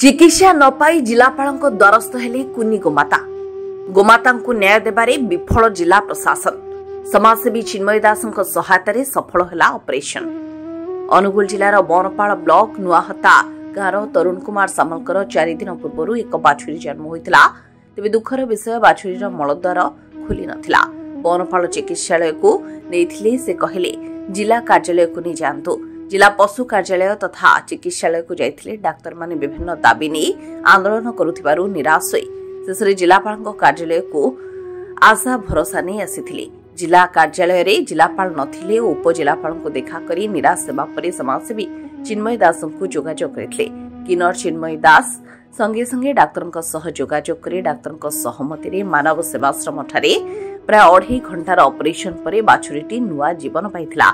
चिकित्सा न पाई जिलापाल द्वारस्थ हेले कुनी गोमाता गोमाता न्याय देबारे विफल जिला प्रशासन समाजसेवी चिन्मय दास सहायतार सफल है ऑपरेशन। अनुगुल जिलार बनपाल ब्लॉक नुआहता गाँव तरुण कुमार सामलकर 4 दिन पूर्व एक बाछुरी जन्म होता। तेज दुखर विषय बाछुरीर मलद्वार खोली नथिला। बनपाल चिकित्सालय को नहीं से कहले जिला कार्यालय को नहीं जातु। जिला पशु कार्यालय तथा चिकित्सालय को जाइथिले डाक्तर माने विभिन्न दाबी नहीं आंदोलन करुथिबारु निराश होई शेषरे जिलापाल कार्यालय को आशा भरोसा नहीं आसीथिले। जिला कार्यालय रे जिलापाल नथिले और उपजिलापाल को देखा करी निराश सेवा परे समाजसेवी चिन्मय दास को जोगाजोग करथिले। किन्नर चिन्मय दास संगे संगे डाक्तर सह जोगाजोग करे डाक्तर सहमति रे मानव सेवाश्रम ठारे प्राय 2.5 घंटार ऑपरेशन परे बाछुरीटी नुआ जीवन पाइथिला।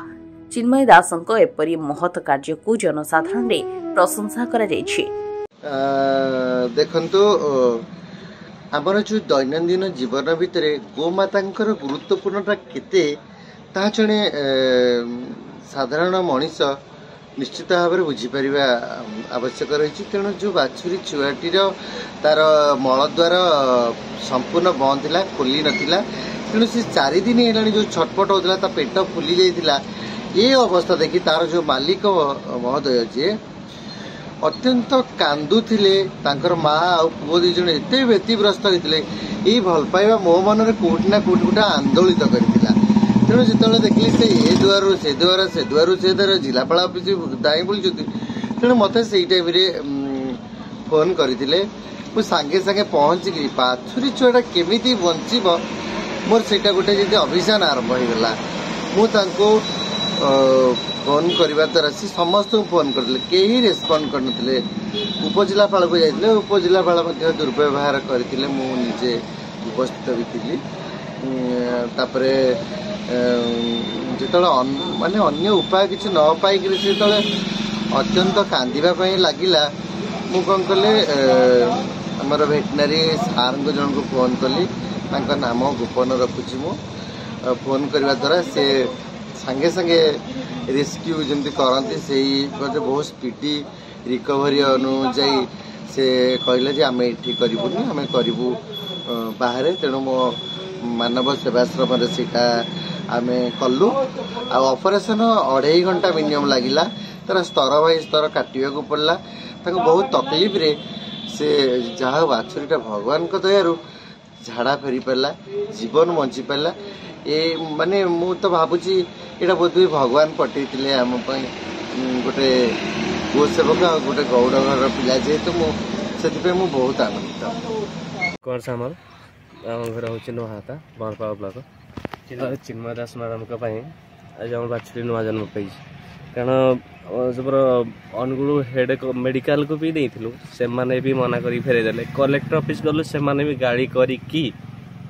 चिन्मय दास एपरी महत कार्य को जनसाधारण रे प्रशंसा करा जायछि। देखंतु आमर जो दैनंदिन जीवन भितर गोमाता गुरुत्वपूर्णता केते ता जणे साधारण मनीष निश्चित भाव में बुझीपर आवश्यक रही। तेणु जो बाछुरी छुआटीर तार मलद्वार संपूर्ण बंद था खोली नाला। तेणु से 4 दिन है जो छटपट होता पेट फुली जाता ये अवस्था देखी तार जो मालिक महोदय जी अत्यंत कांदुले माँ आ पुओ 2 जन एत व्यतिग्रस्त होते ये भल पाइबा मो मन में कौटि ना कौटि गोटे आंदोलित करता। तेणु जो देखिए से ए दुआर से दुआर से द्वार जिलापाल ऑफिस दाई बोलते तेणु मत से टाइम फोन करते सागे सागे पहुँचिकी बाछुरी छुआटा केमी बंचब मोर से गोटे जी अभियान आरंभ होगा। मुझे फोन करने द्वारा सी समस्त फोन करते कहीं रेस्पॉन्ड करते उपजिलापाल को जाते उपजिलापाल दुर्व्यवहार करते मुझे उपस्थित भी थी। जो माने अन्य उपाय किसी न पाई अत्यंत कांदीवाई लगिला मु कौन कले आमर भेटनारी सार जन को फोन कली नाम गोपन रखुची मु फोन करने द्वारा से संगे संगे रेस्क्यू जमी करती से बहुत स्पीडी रिकवरी अनुजाई से कहले जे आम ये करूनी आम करूँ बाहर। तेणु मो मानव सेवाश्रम सेटा आम कलु ऑपरेशन 2.5 घंटा मिनिमम लगिला। तार स्तर बाय स्तर काटा को पड़ा बहुत तकलीफ रे से जहाँ बाछुरीटा भगवान को दयारू झाड़ा फेरी पारा जीवन बंची पारा। ये माने मु तो भावुची यहाँ बोध भी भगवान पठे आम गोटे गो सेवक गोटे गौड़ घर पिला जेहेतु मुझे बहुत आनंदित। कौन सा आम घर हूँ नुआहता बनपाल ब्लॉक चिन्मय दास मैडम आज आम बाछुरी नुआ जन्म पाई कारण जब अनुगुल हेड मेडिकल को भी नहीं से माने भी मना कर फेरदेले। कलेक्टर ऑफिस गलु से माने भी गाड़ी करी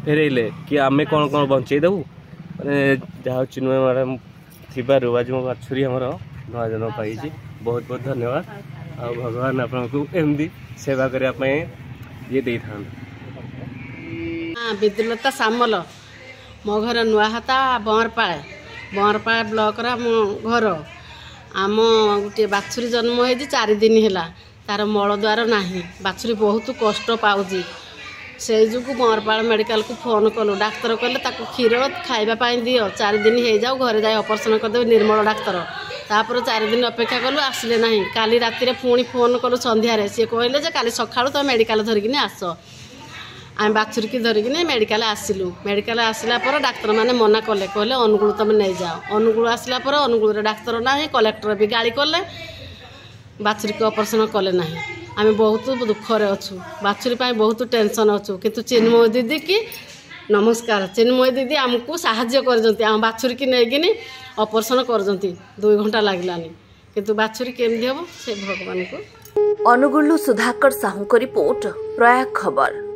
फेरइले कि आमे कौन कौन बंचे देबू मैंने जहाँ चिन्मय मैडम थी आज मो बाछुरी आमर नुआ जन्म पाई। बहुत बहुत धन्यवाद आ भगवान आपको एमती सेवा करने ये दे था। विद्युलता सामल मो घर नुआहता बरपाड़ ब्लॉक मो घर आम गोटे बाछुरी जन्म हो 4 दिन है तार मलद्वार ना बाछुरी बहुत कष्ट पाऊँगी से जो बरपाड़ मेडिकल को फोन कलु डाक्तर कहले क्षीर खावाई दियो 4 दिन हो जाऊ घरे जाए ऑपरेशन करदे निर्मल डाक्तर तापर 4 दिन अपेक्षा कलु आसिले ना। काली राति पुणी फोन कलु संध्यारे सी कहले जे काली सकाळु तो मेडिकल धरिकी आस आम बाछुरी की धरिकी मेडिकल आसिलु। मेडिकल आसला पर डाक्तर माने मना कले कहले अनुगुल तुम नहीं जाओ। अनुगुल आसला पर अनुगुल डाक्तर ना कलेक्टर भी गाड़ी कले बाछुरी की ऑपरेशन कले ना। आम बहुत दुखरे अच्छु बाछुरी बहुत टेंशन अच्छु किंतु चिन्मय दीदी की नमस्कार। चिन्मय दीदी आमको साहाय्य कर आम बाछुरी की नहीं ऑपरेशन कर 2 घंटा लगलानी किंतु बाछुरी केमती हम से भगवान को। अनुगुल सुधाकर साहू को रिपोर्ट प्रयाग खबर।